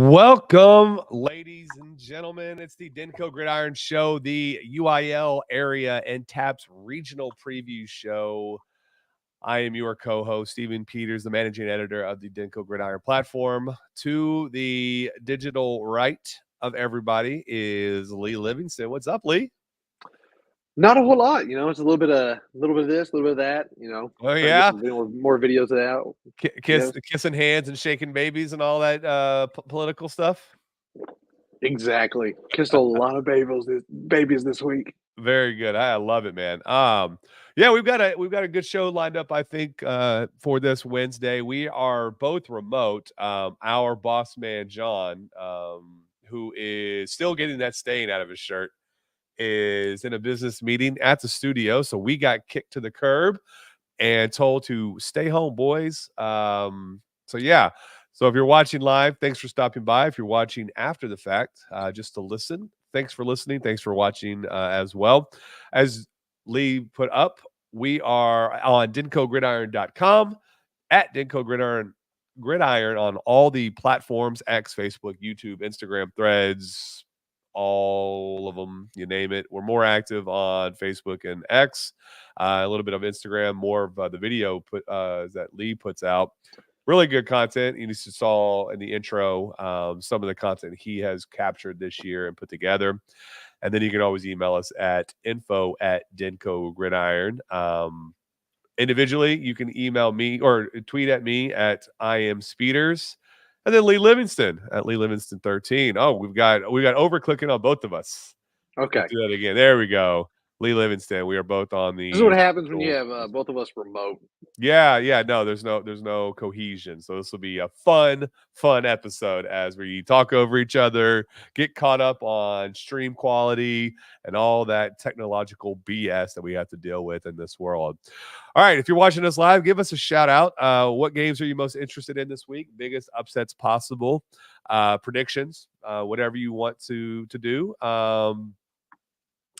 Welcome, ladies and gentlemen. It's the Denko Gridiron Show, the UIL area and TAPPS regional preview show. I am your co-host, Stephen Peters, the managing editor of the Denko Gridiron platform. To the digital right of everybody is Lee Livingston. What's up, Lee? Not a whole lot, it's a little bit of this, a little bit of that, Oh, trying to yeah. get some more videos of that. Kissing hands and shaking babies and all that political stuff. Exactly. Kissed a lot of babies this week. Very good. I love it, man. Yeah, we've got a good show lined up, I think, for this Wednesday. We are both remote. Our boss man, John, who is still getting that stain out of his shirt, is in a business meeting at the studio. So we got kicked to the curb and told to stay home, boys. So yeah. So if you're watching live, thanks for stopping by. If you're watching after the fact, just to listen, thanks for listening. Thanks for watching as well. As Lee put up, we are on DenkoGridiron.com, at Gridiron on all the platforms, X, Facebook, YouTube, Instagram, Threads, all of them, you name it. We're more active on Facebook and X, a little bit of Instagram, more of the video that Lee puts out. Really good content. You just saw in the intro some of the content he has captured this year and put together. And then you can always email us at info@Denko Gridiron. Individually, you can email me or tweet at me at I am Speeders. And then Lee Livingston at Lee Livingston 13. Oh, we've got overclicking on both of us. Okay. Let's do that again. There we go. Lee Livingston. We are both on the. This is what happens when you have both of us remote. Yeah. No, there's no cohesion. So this will be a fun episode as we talk over each other, get caught up on stream quality and all that technological BS that we have to deal with in this world. All right, if you're watching us live, give us a shout out. What games are you most interested in this week? Biggest upsets possible, predictions, whatever you want to do.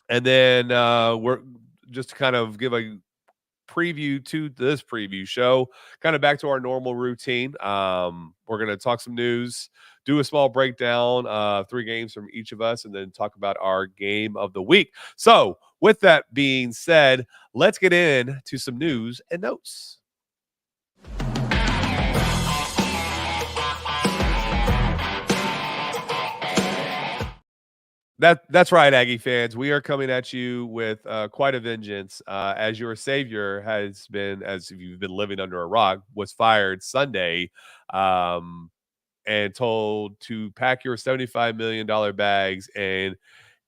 And then we're just to kind of give a preview to this preview show, kind of back to our normal routine. We're going to talk some news, do a small breakdown, 3 games from each of us, and then talk about our game of the week. So with that being said, let's get into some news and notes. That's right, Aggie fans. We are coming at you with quite a vengeance, as your savior has been, as if you've been living under a rock, was fired Sunday and told to pack your $75 million bags and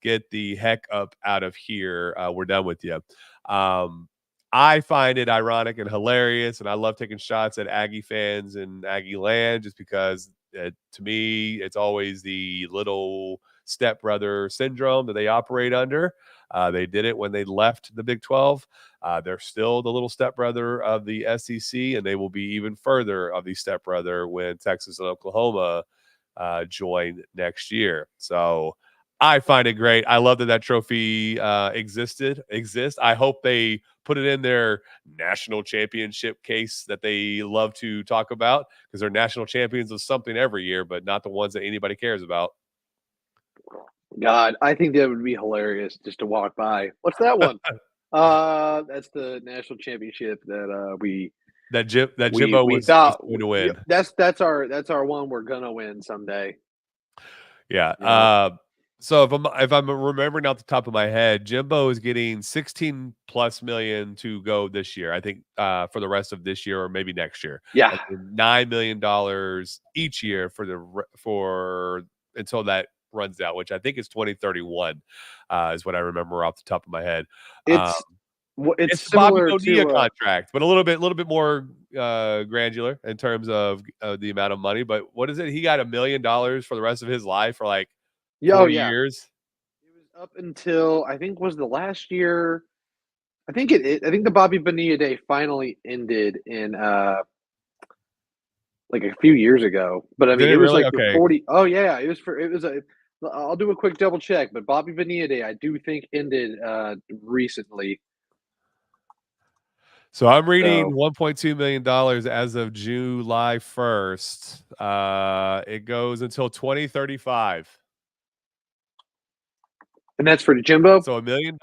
get the heck up out of here. We're done with you. I find it ironic and hilarious, and I love taking shots at Aggie fans and Aggie land just because, to me, it's always the little stepbrother syndrome that they operate under. They did it when they left the Big 12. They're still the little stepbrother of the SEC, and they will be even further of the stepbrother when Texas and Oklahoma join next year. So I find it great. I love that trophy exists. I hope they put it in their national championship case that they love to talk about, because they're national champions of something every year, but not the ones that anybody cares about. God, I think that would be hilarious just to walk by. What's that one? That's the national championship that Jimbo was going to win. That's our one we're gonna win someday. Yeah. So if I'm remembering off the top of my head, Jimbo is getting $16+ million to go this year. I think for the rest of this year or maybe next year. Yeah, $9 million each year for until that runs out, which I think is 2031, is what I remember off the top of my head. It's Bobby similar Bonilla to contract, but a little bit more granular in terms of the amount of money. But what is it? He got $1 million for the rest of his life for like 4 years. It was up until I think was the last year. I think the Bobby Bonilla day finally ended in like a few years ago. But I mean, it was really? like Okay. for 40. Oh yeah, it was a. I'll do a quick double check, but Bobby Bonilla day I do think ended recently. So I'm reading So, $1.2 million as of July 1st. It goes until 2035. and that's for Jimbo. So $1 million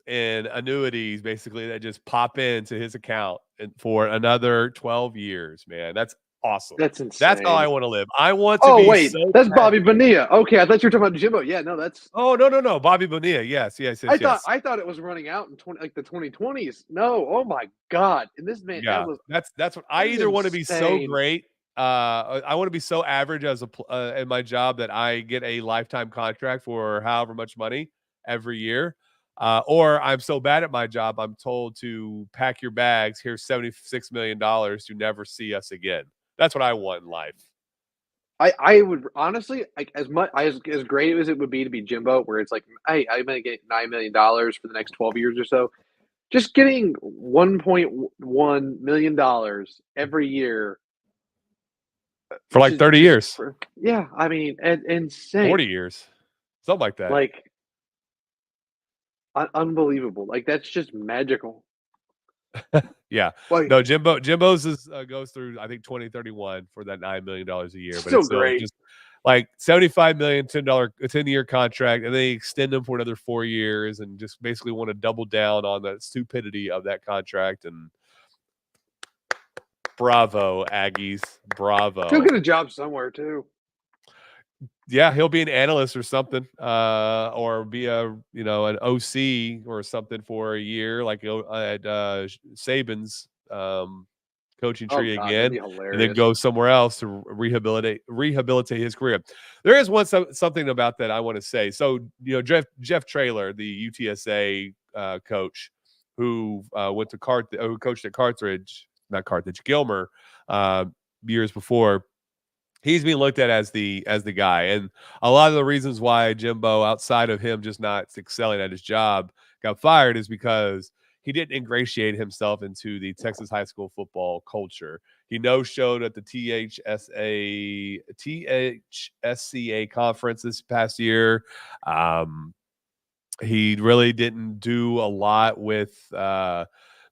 in annuities basically that just pop into his account and for another 12 years, man. That's awesome. That's That's how I insane. want to live. I want to Oh be wait, so that's Bobby passionate. Bonilla. Okay, I thought you were talking about Jimbo. Yeah, no, that's. Oh, no, no, no. Bobby Bonilla. Yes, yes, I yes, thought yes. I thought it was running out in the 2020s. No, oh my god! And this man, Yeah. That's what I that is either want to be so insane. great. I want to be so average as in my job that I get a lifetime contract for however much money every year. Or I'm so bad at my job, I'm told to pack your bags. Here's $76 million to never see us again. That's what I want in life. I would honestly like as great as it would be to be Jimbo, where it's like, hey, I'm gonna get $9 million for the next 12 years or so. Just getting $1.1 million every year, For like 30 just years, for, yeah. I mean, insane, 40 years, something like that. like unbelievable. Like that's just magical. Yeah. Like No, Jimbo's is goes through I think 2031 for that $9 million a year, but still it's still great. just like 75 million $10 a 10-year contract, and they extend them for another 4 years and just basically want to double down on the stupidity of that contract. And bravo, Aggies. He'll Bravo. get a job somewhere too. Yeah, he'll be an analyst or something, or be an OC or something for a year, like at Saban's coaching Oh tree god, that'd again, be and then hilarious. go somewhere else to rehabilitate his career. There is something about that I want to say. So Jeff Traylor, the UTSA coach, who who coached at Carthage, not Carthage, Gilmer, uh, years before. He's being looked at as the guy, and a lot of the reasons why Jimbo, outside of him just not excelling at his job, got fired is because he didn't ingratiate himself into the Texas high school football culture. He no-showed at the THSCA conference this past year. He really didn't do a lot with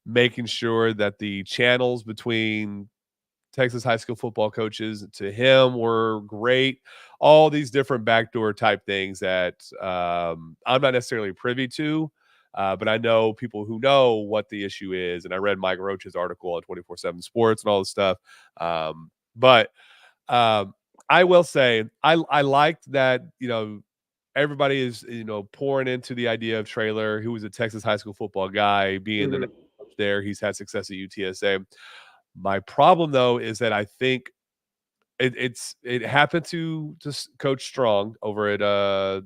making sure that the channels between Texas high school football coaches to him were great. All these different backdoor type things that I'm not necessarily privy to, but I know people who know what the issue is. And I read Mike Roach's article on 24/7 Sports and all this stuff. But I will say I liked that everybody is pouring into the idea of Traylor, who was a Texas high school football guy, being the Hmm. next coach there. He's had success at UTSA. My problem though is that I think it happened to Coach Strong over at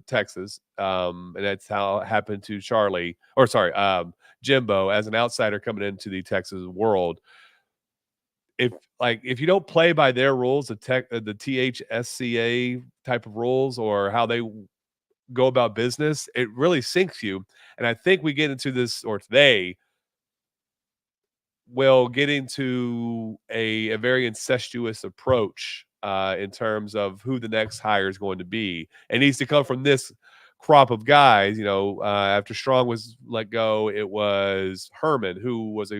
Texas, and that's how it happened to Jimbo as an outsider coming into the Texas world. If you don't play by their rules, the THSCA type of rules or how they go about business, it really sinks you. And I think we get into this, or they will get into a very incestuous approach in terms of who the next hire is going to be. It needs to come from this crop of guys. After Strong was let go, it was Herman, who was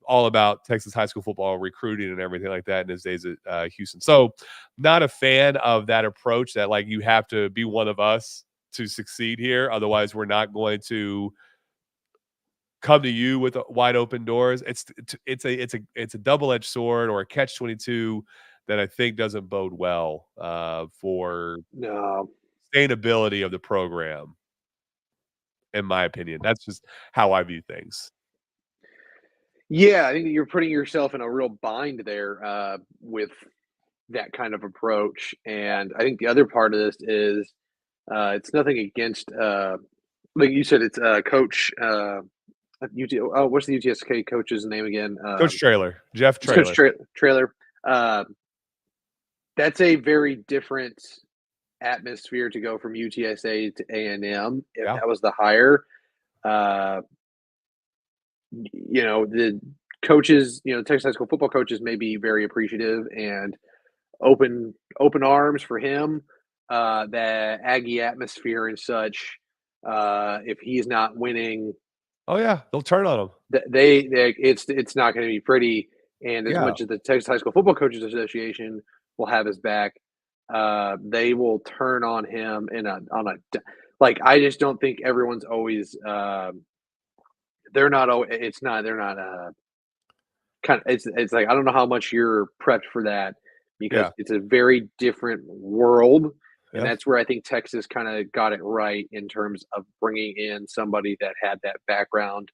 all about Texas high school football recruiting and everything like that in his days at Houston. So, not a fan of that approach that like you have to be one of us to succeed here. Otherwise, we're not going to come to you with wide open doors. It's a double-edged sword or a catch-22 that I think doesn't bode well for No, sustainability of the program, in my opinion. That's just how I view things. yeah, I think you're putting yourself in a real bind there with that kind of approach. And I think the other part of this is it's nothing against, like you said, it's Coach UT. Oh, what's the UTSK coach's name again? Coach Trailer, Jeff It's Coach Trailer. Trailer. Uh, that's a very different atmosphere to go from UTSA to A&M. If Yeah. that was the hire, uh, the coaches, Texas high school football coaches may be very appreciative and open arms for him. The Aggie atmosphere and such. If he's not winning, Oh yeah, they'll turn on him. It's not going to be pretty. And as Yeah, much as the Texas High School Football Coaches Association will have his back, they will turn on him like I just don't think everyone's always they're not it's not they're not kind of it's like I don't know how much you're prepped for that because yeah, it's a very different world. And yeah. that's where I think Texas kind of got it right in terms of bringing in somebody that had that background,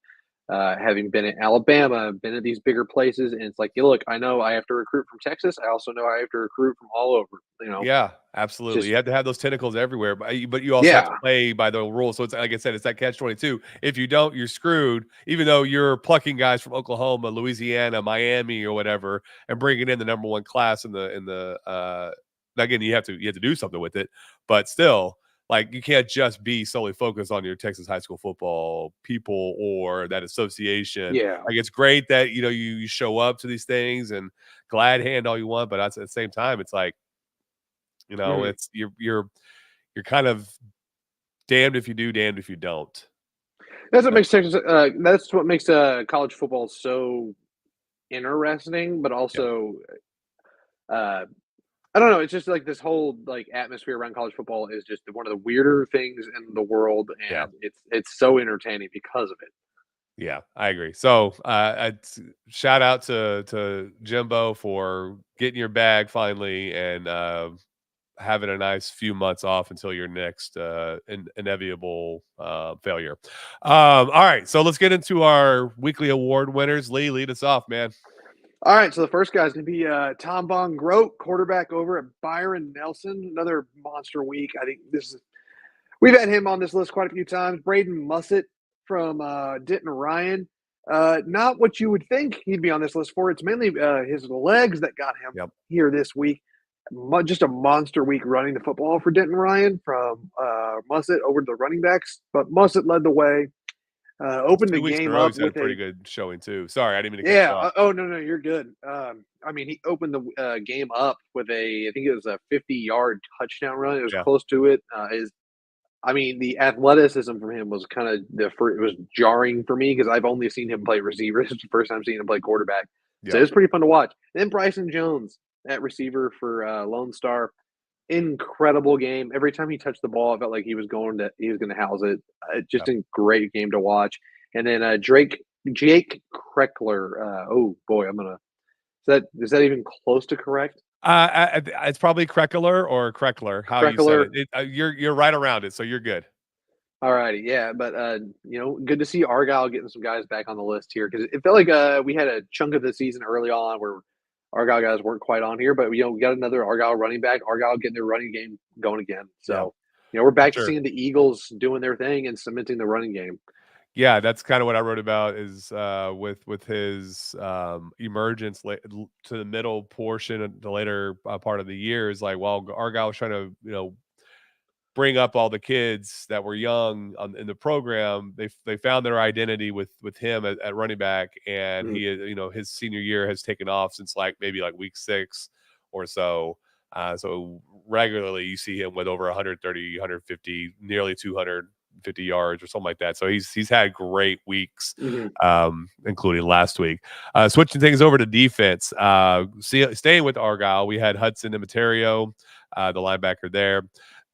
having been in Alabama, been at these bigger places, and it's like, "Yeah, look, I know I have to recruit from Texas. I also know I have to recruit from all over." Yeah, absolutely. Just You have to have those tentacles everywhere, but you also have to yeah, play by the rules. So it's like I said, it's that catch-22. If you don't, you're screwed. Even though you're plucking guys from Oklahoma, Louisiana, Miami, or whatever, and bringing in the number one class in the. Again, you have to do something with it, but still, like you can't just be solely focused on your Texas high school football people or that association. yeah, Like it's great that you show up to these things and glad hand all you want, but at the same time, it's like mhm. it's you're kind of damned if you do, damned if you don't. That's what Uh, makes Texas. That's what makes college football so interesting, but yeah, also uh, I don't know. It's just like this whole like atmosphere around college football is just one of the weirder things in the world, yeah, and it's so entertaining because of it. yeah. I agree. So, shout out to Jimbo for getting your bag finally and having a nice few months off until your next inevitable failure. All right, so let's get into our weekly award winners. Lee, lead us off, man. All right, so the first guy is going to be Tom Von Groat, quarterback over at Byron Nelson. Another monster week. I think this is we've had him on this list quite a few times. Braden Mussett from Denton Ryan. Not what you would think he'd be on this list for. It's mainly his legs that got him Yep, here this week. Just a monster week running the football for Denton Ryan from Mussett over to the running backs. But Mussett led the way, opened the 2 weeks in a game row. up He's had a with pretty a good showing too. Sorry, I didn't mean to cut you yeah. off. Oh no, no, you're good. I mean, he opened the game up with I think it was a 50-yard touchdown run. It was Yeah, close to it. I mean, the athleticism from him was kind of it was jarring for me because I've only seen him play receiver. This is the first time seeing him play quarterback, so yep, it's pretty fun to watch. And then Bryson Jones at receiver for Lone Star, incredible game. Every time he touched the ball, I felt like he was going to house it. Just yep. a great game to watch. And then Jake Kreckler. Oh boy, is that even close to correct? It's probably Kreckler or Kreckler, how you said it. Kreckler. You're right around it, so you're good. All righty, yeah, but good to see Argyle getting some guys back on the list here because it felt like we had a chunk of the season early on where Argyle guys weren't quite on here, but we got another Argyle running back. Argyle getting their running game going again. Yeah, So we're for back to sure. seeing the Eagles doing their thing and cementing the running game. Yeah, that's kind of what I wrote about is with his emergence to the middle portion of the later part of the year is like while Argyle was trying to bring up all the kids that were young in the program. They found their identity with him at running back, and Mhm. his senior year has taken off since like maybe like week 6 or so. So regularly you see him with over 130, 150, nearly 250 yards or something like that. So he's had great weeks, Mhm. including last week. Switching things over to defense, staying with Argyle, we had Hudson and Materio, the linebacker there.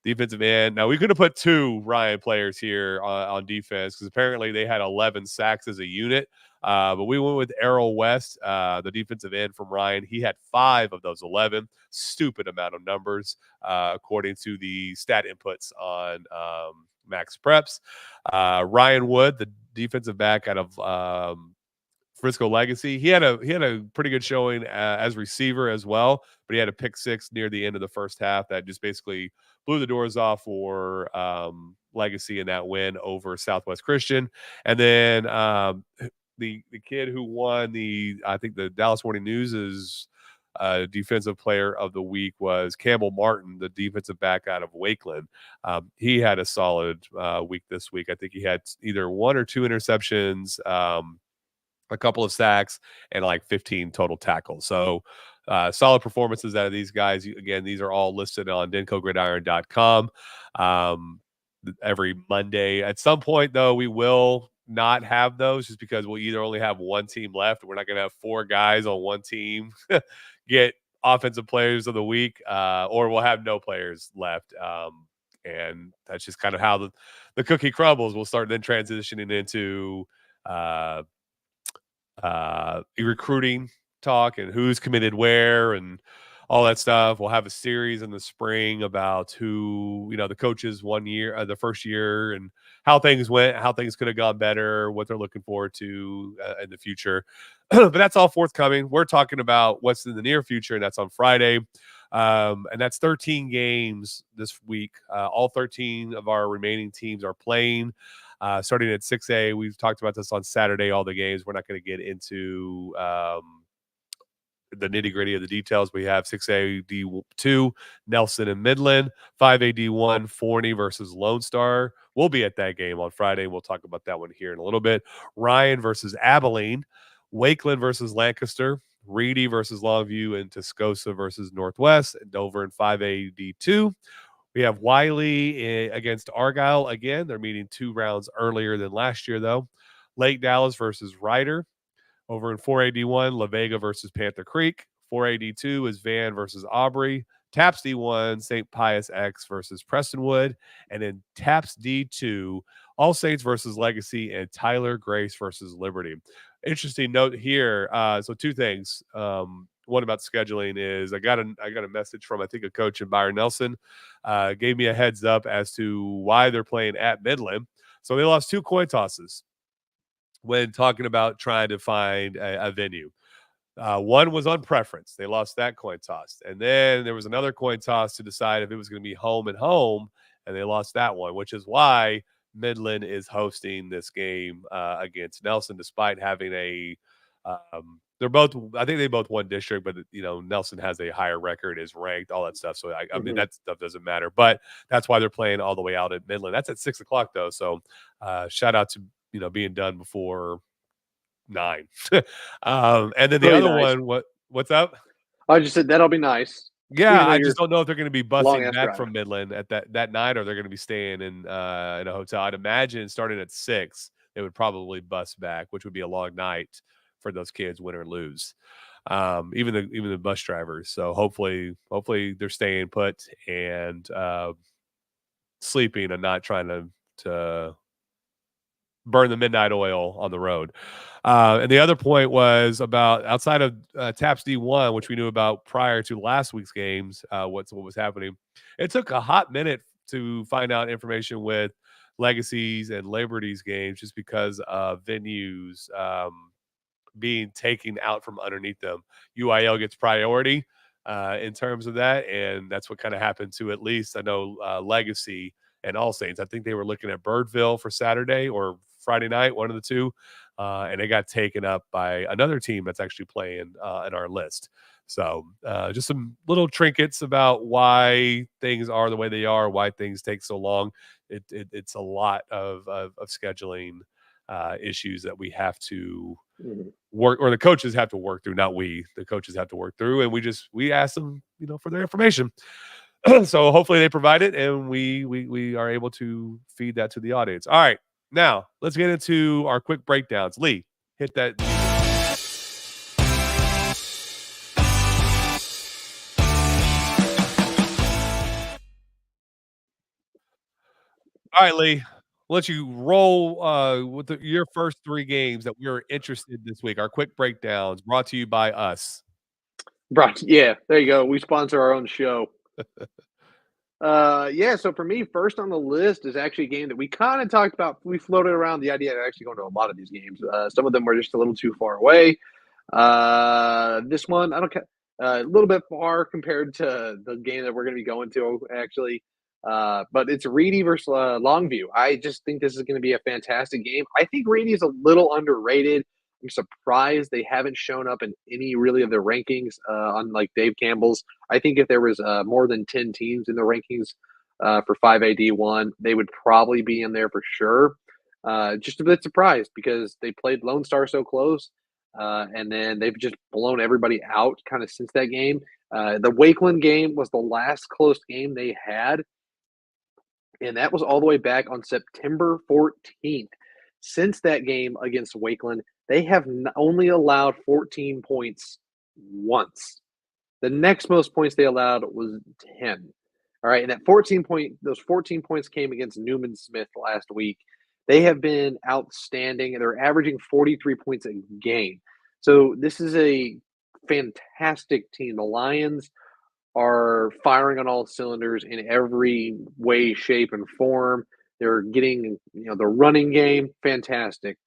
Defensive end. Now we could have put 2 Ryan players here on defense because apparently they had 11 sacks as a unit. But we went with Errol West, the defensive end from Ryan. He had 5 of those 11. Stupid amount of numbers, according to the stat inputs on Max Preps. Ryan Wood, the defensive back out of Frisco Legacy. He had a pretty good showing as receiver as well, but he had a pick 6 near the end of the first half that just basically blew the doors off for Legacy in that win over Southwest Christian. And then the kid who won I think the Dallas Morning News is defensive player of the week was Campbell Martin, the defensive back out of Wakeland. He had a solid week this week. I think he had either 1 or 2 interceptions. A couple of sacks and like 15 total tackles. So solid performances out of these guys. Again, these are all listed on dencogridiron.com every Monday. At some point, though, we will not have those just because we'll either only have one team left. We're not going to have 4 guys on one team get offensive players of the week, or we'll have no players left. And that's just kind of how the cookie crumbles. We'll start then transitioning into uh, recruiting talk and who's committed where and all that stuff. We'll have a series in the spring about who, the coaches 1 year, the first year, and how things went, how things could have gone better, what they're looking forward to in the future. But that's all forthcoming. We're talking about what's in the near future, and that's on Friday. And that's 13 games this week. All 13 of our remaining teams are playing. Starting at 6A, we've talked about this on Saturday, all the games. We're not going to get into the nitty gritty of the details. We have 6A D2, Nelson and Midland, 5A D1, Forney versus Lone Star. We'll be at that game on Friday. We'll talk about that one here in a little bit. Ryan versus Abilene, Wakeland versus Lancaster, Reedy versus Longview, and Tascosa versus Northwest, and Dover in 5A D2. We have Wiley against Argyle again. They're meeting 2 rounds earlier than last year, though. Lake Dallas versus Ryder. Over in 4AD1, La Vega versus Panther Creek. 4AD2 is Van versus Aubrey. TAPPS D1, St. Pius X versus Prestonwood. And in TAPPS D2, All Saints versus Legacy and Tyler Grace versus Liberty. Interesting note here. So 2 things. One about scheduling is I got a message from, I think, a coach in Byron Nelson. Gave me a heads up as to why they're playing at Midland. So they lost 2 coin tosses when talking about trying to find a venue. One was on preference. They lost that coin toss. And then there was another coin toss to decide if it was going to be home and home, and they lost that one, which is why Midland is hosting this game against Nelson, despite having they're both, I think they both won district, but Nelson has a higher record, is ranked, all that stuff. So I mean, that stuff doesn't matter, but that's why they're playing all the way out at Midland. That's at 6:00 though. So shout out to, being done before 9. And then the other nice. one, what's up? I just said that'll be nice. Yeah, I just don't know if they're going to be busing back drive from Midland at that night, or they're going to be staying in a hotel. I'd imagine starting at 6, they would probably bus back, which would be a long night for those kids, win or lose. Even the bus drivers. So hopefully they're staying put and sleeping and not trying to burn the midnight oil on the road. And the other point was about outside of TAPPS D1, which we knew about prior to last week's games, what was happening. It took a hot minute to find out information with Legacies and Liberty's games just because of venues being taken out from underneath them. UIL gets priority in terms of that, and that's what kind of happened to, at least I know, Legacy and All Saints. I think they were looking at Birdville for Saturday or Friday night, one of the two, and it got taken up by another team that's actually playing in our list. So just some little trinkets about why things are the way they are, why things take so long. It's a lot of scheduling issues that we have to work, or the coaches have to work through, not we. The coaches have to work through, and we ask them, for their information. So hopefully they provide it, and we are able to feed that to the audience. All right, now let's get into our quick breakdowns. Lee, hit that. All right, Lee, we'll let you roll with your first 3 games that we are interested in this week. Our quick breakdowns brought to you by us. Yeah, there you go. We sponsor our own show. Yeah, so for me, first on the list is actually a game that we kind of talked about. We floated around the idea of actually going to a lot of these games. Some of them were just a little too far away. This one, I don't care. A little bit far compared to the game that we're going to be going to, actually. But it's Reedy versus Longview. I just think this is going to be a fantastic game. I think Reedy is a little underrated. I'm surprised they haven't shown up in any really of the rankings on like Dave Campbell's. I think if there was more than 10 teams in the rankings for 5AD1, they would probably be in there for sure. Just a bit surprised because they played Lone Star so close. And then they've just blown everybody out kind of since that game. The Wakeland game was the last close game they had, and that was all the way back on September 14th. since that game against Wakeland, they have only allowed 14 points once. The next most points they allowed was 10. All right, and those 14 points came against Newman Smith last week. They have been outstanding. They're averaging 43 points a game. So this is a fantastic team. The Lions are firing on all cylinders in every way, shape, and form. They're getting, the running game, fantastic.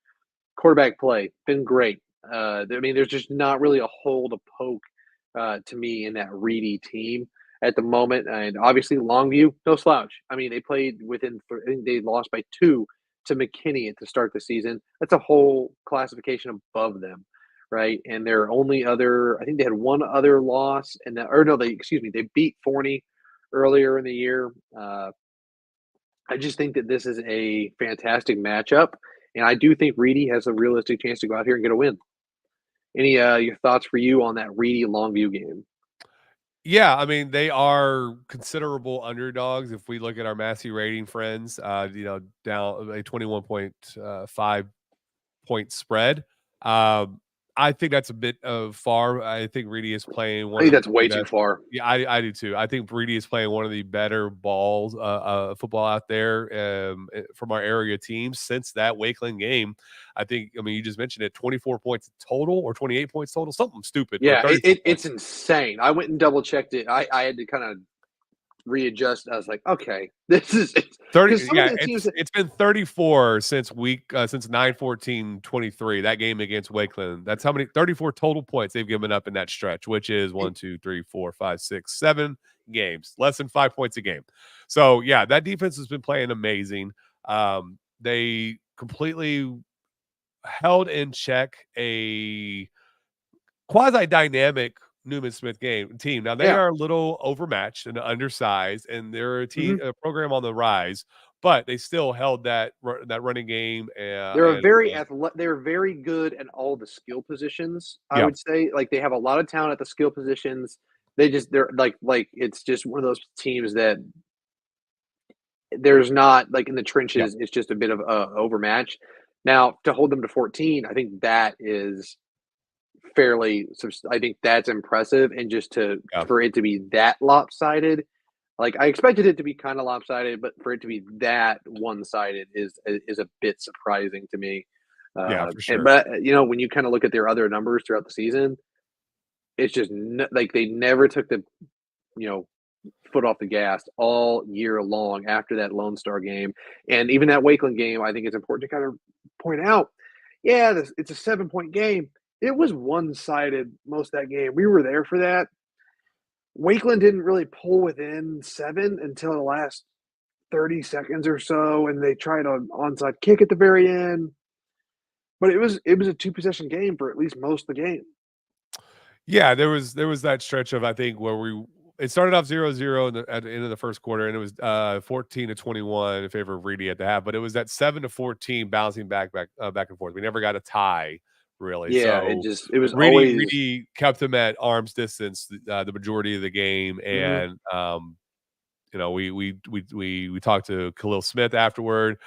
Quarterback play, been great. I mean, there's just not really a hole to poke to me in that Reedy team at the moment. And obviously, Longview, no slouch. I mean, they played I think they lost by 2 to McKinney to start the season. That's a whole classification above them, right? And their only other, I think they had one other loss, they beat Forney earlier in the year. I just think that this is a fantastic matchup, and I do think Reedy has a realistic chance to go out here and get a win. Any your thoughts for you on that Reedy Longview game? Yeah, I mean, they are considerable underdogs if we look at our Massey rating friends, down a 21.5 point spread. Um, I think that's a bit of far. I think Reedy is playing I one think of that's the way too best. far. Yeah, I do too. I think Reedy is playing one of the better football out there from our area teams since that Wakeland game. I mean, you just mentioned it, 24 points total or 28 points total, something stupid, or Yeah, 34 it's points. insane. I went and double checked it. I had to kind of readjust. I was like, okay, this is because 30, some of yeah, the teams. it's been 34 since 9/14/23, that game against Wakeland. That's how many 34 total points they've given up in that stretch, which is 1, 2, 3, 4, 5, 6, 7 games, less than 5 points a game. So yeah, that defense has been playing amazing. They completely held in check a quasi dynamic Newman Smith team. Now they Yeah, are a little overmatched and undersized, and they're hmm a program on the rise, but they still held that running game. they're very good at all the skill positions. I Yeah, would say, like they have a lot of talent at the skill positions. They're like it's just one of those teams that there's not like in the yeah, trenches. It's just a bit of a overmatch. Now to hold them to 14, I think that is I think that's impressive, and just to yeah, for it to be that lopsided, like I expected it to be kind of lopsided, but for it to be that one-sided is a bit surprising to me. yeah, for And sure. but when you kind of look at their other numbers throughout the season, it's just like they never took the you know foot off the gas all year long after that Lone Star game, and even that Wakeland game. I think it's important to kind of point out, yeah, it's a 7-point game. It was one-sided most of that game. We were there for that. Wakeland didn't really pull within 7 until the last 30 seconds or so, and they tried an onside kick at the very end. But it was a 2 possession game for at least most of the game. Yeah, there was that stretch of, I think, where it started off 0-0 at the end of the first quarter, and it was 14-21 in favor of Reedy at the half, but it was that 7-14 bouncing back and forth. We never got a tie really. Yeah, So it was Reedy always. Reedy kept them at arm's distance the majority of the game, Mhm. and we talked to Khalil Smith afterward.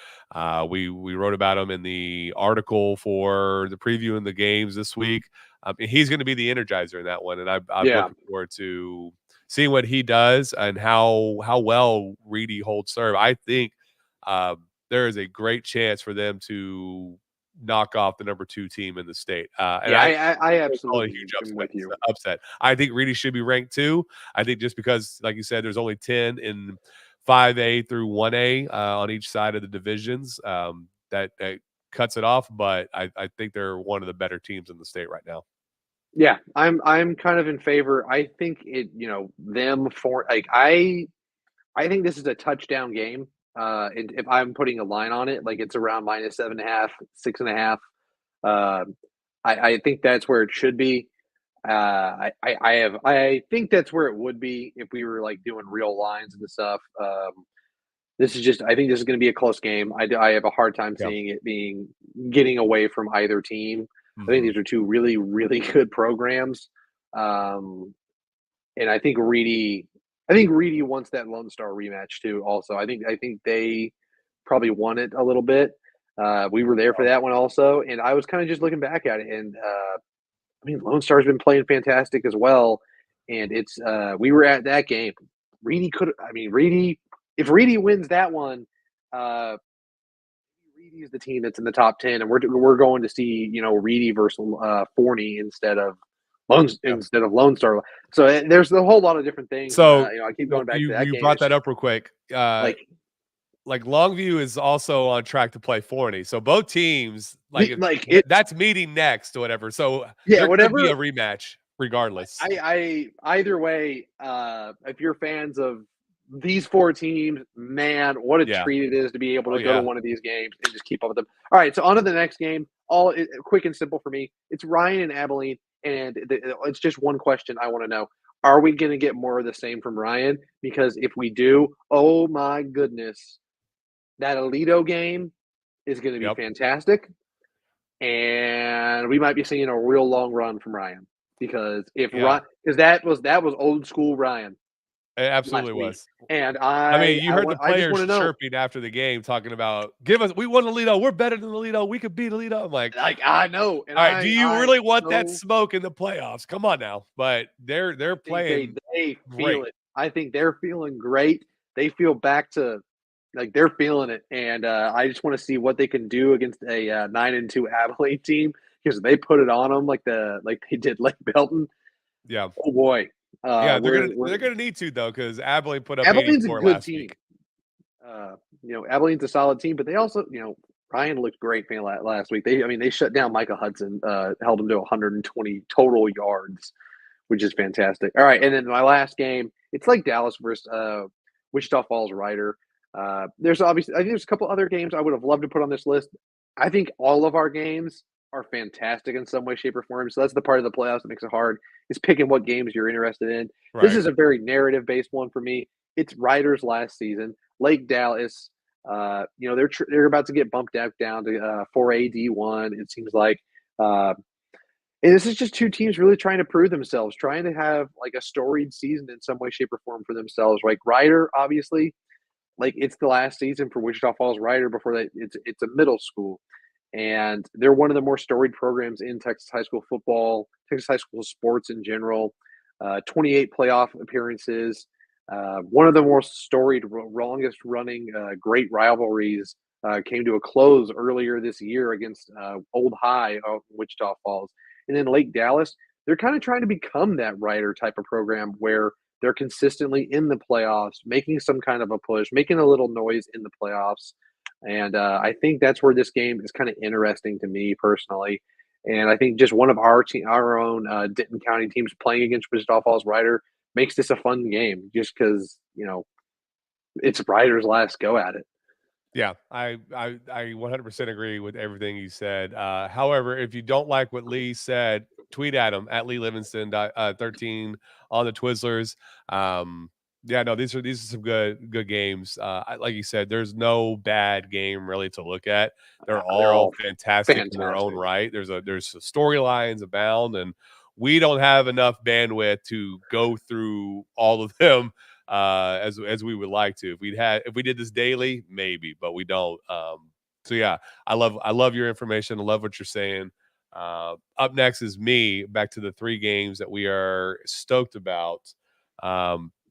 We wrote about him in the article for the preview in the games this week. And he's going to be the energizer in that one, and I'm Yeah. looking forward to seeing what he does and how well Reedy holds serve. I think there is a great chance for them to knock off the number 2 team in the state. And Yeah, I don't call it a absolutely huge am with you. upset. I think Reedy should be ranked 2. I think just because, like you said, there's only 10 in 5A through 1A on each side of the divisions, that cuts it off. But I think they're one of the better teams in the state right now. Yeah, I'm kind of in favor. I think them for like I think this is a touchdown game. And if I'm putting a line on it, like it's around minus 7.5, 6.5. Um, I think that's where it should be. I think that's where it would be if we were like doing real lines and stuff. I think this is going to be a close game. I have a hard time Yeah. seeing it being getting away from either team. I think Hmm. these are two really, really good programs. Um, and I think Reedy wants that Lone Star rematch too. Also, I think they probably won it a little bit. We were there for that one also, and I was kind of just looking back at it, and I mean, Lone Star's been playing fantastic as well, and it's we were at that game. Reedy could, I mean, Reedy. If Reedy wins that one, uh, Reedy is the team that's in the top 10, and we're going to see Reedy versus Forney Yeah. instead of Lone Star. So there's a whole lot of different things, and So I keep going back to that you game. brought It's that just up real quick. like Like Longview is also on track to play Forney. So both teams, like it. that's meeting next or whatever. So Yeah, there could be whatever. a rematch regardless. I either way, if you're fans of these four teams, man, what a Yeah. treat it is to be able Oh to go to yeah. one of these games and just keep up with them. All right, so on to the next game. Quick and simple for me. It's Ryan and Abilene, and it's just one question I want to know: are we going to get more of the same from Ryan? Because if we do, oh my goodness, that Alito game is going to be Yep. fantastic, and we might be seeing a real long run from Ryan because Yeah. that was old school Ryan It absolutely last week, was. and I mean, you heard the I just want players to know, chirping after the game talking about, we won Alito. We're better than Alito. We could beat Alito. I'm like, like I know, and all right, do you I'm really want that so smoke in the playoffs? Come on now. But they're think playing they feel great. it. I think they're feeling great. They feel back to like they're feeling it, and I just want to see what they can do against a 9-2 Abilene team because they put it on them like they did Lake Belton. Yeah. Oh boy, Yeah, we're they're gonna need to though, because Abilene put up Abilene's a 84 good last team. week. Abilene's a solid team, but they also, Ryan looked great last week. They shut down Micah Hudson, held him to 120 total yards, which is fantastic. All right, and then my last game, it's like Dallas versus Wichita Falls Rider. There's obviously, I think there's a couple other games I would have loved to put on this list. I think all of our games are fantastic in some way, shape, or form. So that's the part of the playoffs that makes it hard is picking what games you're interested in. This Right. is a very narrative based one for me. It's Riders last season. Lake Dallas, they're about to get bumped down to 4A D1. It seems like, uh, and this is just two teams really trying to prove themselves, trying to have like a storied season in some way, shape, or form for themselves. Like Ryder, obviously, like it's the last season for Wichita Falls Ryder before it's a middle school, and they're one of the more storied programs in Texas high school football, Texas high school sports in general. 28 playoff appearances, one of the more storied, longest running great rivalries came to a close earlier this year against Old High of Wichita Falls. And then Lake Dallas, they're kind of trying to become that Rider type of program where they're consistently in the playoffs, making some kind of a push, making a little noise in the playoffs. And I think that's where this game is kind of interesting to me personally. And I think just one of our own Denton County teams playing against Wichita Falls Rider makes this a fun game just because, it's Rider's last go at it. Yeah, I 100% agree with everything you said. However, if you don't like what Lee said, tweet at him at Lee Livingston 13 on the Twizzlers. Yeah, no, these are some good games. Like you said, there's no bad game really to look at. They're They're all all fantastic in their own fantastic. right. There's storylines abound, and we don't have enough bandwidth to go through all of them as we would like to. If we did this daily, maybe, but we don't. So yeah, I love your information. I love what you're saying. Up next is me. Back to the three games that we are stoked about.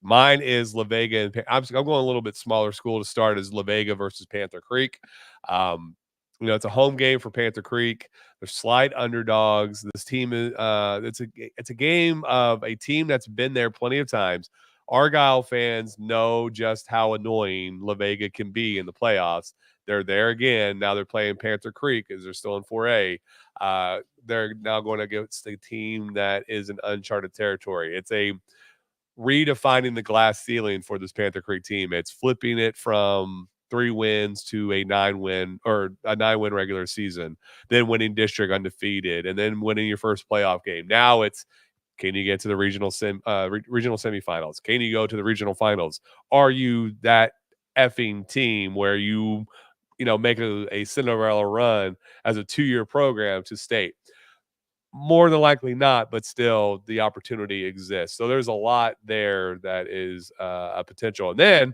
Mine is La Vega, and I'm going a little bit smaller school to start. Is La Vega versus Panther Creek. Um, it's a home game for Panther Creek. They're slight underdogs. This team is it's a game of a team that's been there plenty of times. Argyle fans know just how annoying La Vega can be in the playoffs. They're there again. Now they're playing Panther Creek as they're still in 4A. They're now going against a team that is in uncharted territory. It's a redefining the glass ceiling for this Panther Creek team. It's flipping it from 3 wins to a 9-win or a 9-win regular season, then winning district undefeated, and then winning your first playoff game. Now it's, can you get to the regional semifinals? Can you go to the regional finals? Are you that effing team where you make a Cinderella run as a 2-year program to state? More than likely not, but still the opportunity exists. So there's a lot there that is a potential. And then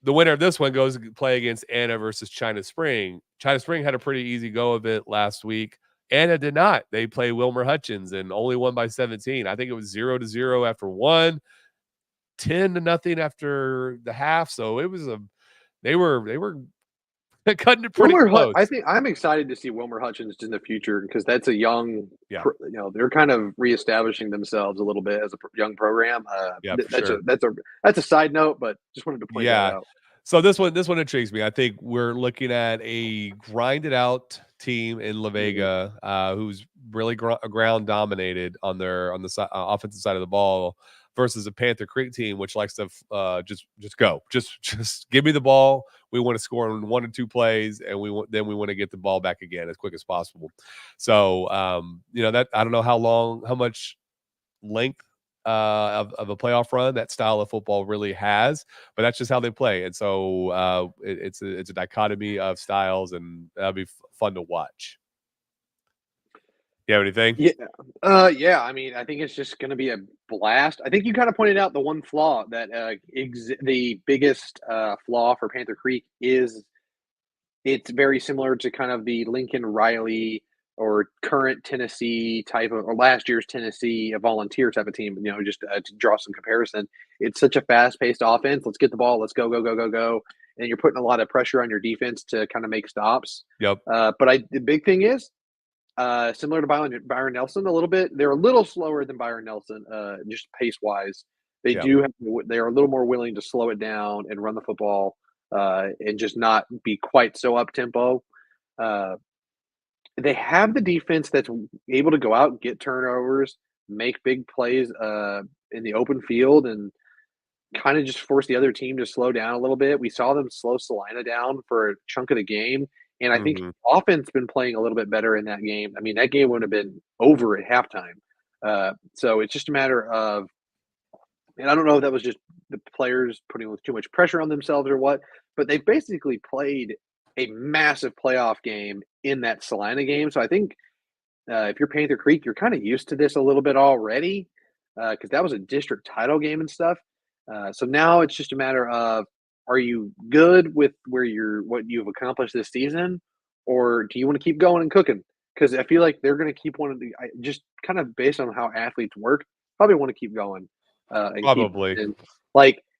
the winner of this one goes to play against Anna versus China Spring. China Spring had a pretty easy go of it last week. Anna did not. They played Wilmer Hutchins and only won by 17. I think it was 0-0 after one, 10-0 after the half. So it was they were cutting it pretty close. I think I'm excited to see Wilmer Hutchins in the future because that's a young, Yeah. they're kind of reestablishing themselves a little bit as a young program. Yeah, for sure. That's a side note, but just wanted to point that Yeah. out. So this one intrigues me. I think we're looking at a grinded out team in La Vega, who's really ground dominated on the offensive side of the ball, versus a Panther Creek team which likes to just go, just give me the ball. We want to score in 1 or 2 plays, and we want to get the ball back again as quick as possible. So that I don't know how much length of a playoff run that style of football really has, but that's just how they play. And so it's a dichotomy of styles, and that'll be fun to watch. You have anything? Yeah. I mean, I think it's just going to be a blast. I think you kind of pointed out the one flaw that the biggest flaw for Panther Creek is it's very similar to kind of the Lincoln Riley or current Tennessee type of, or last year's Tennessee, a volunteer type of team, just to draw some comparison. It's such a fast paced offense. Let's get the ball. Let's go, go, go, go, go. And you're putting a lot of pressure on your defense to kind of make stops. Yep. But the big thing is, similar to Byron Nelson a little bit, they're a little slower than Byron Nelson, just pace wise. They're a little more willing to slow it down and run the football, and just not be quite so up tempo. They have the defense that's able to go out and get turnovers, make big plays in the open field, and kind of just force the other team to slow down a little bit. We saw them slow Salina down for a chunk of the game, and I think offense been playing a little bit better in that game. I mean, that game would have been over at halftime. So it's just a matter of, and I don't know if that was just the players putting too much pressure on themselves or what, but they basically played a massive playoff game in that Salina game. So I think if you're Panther Creek, you're kind of used to this a little bit already, because that was a district title game and stuff. So now it's just a matter of, are you good with what you've accomplished this season, or do you want to keep going and cooking? Because I feel like they're going to keep wanting to, just kind of based on how athletes work, probably want to keep going. Probably.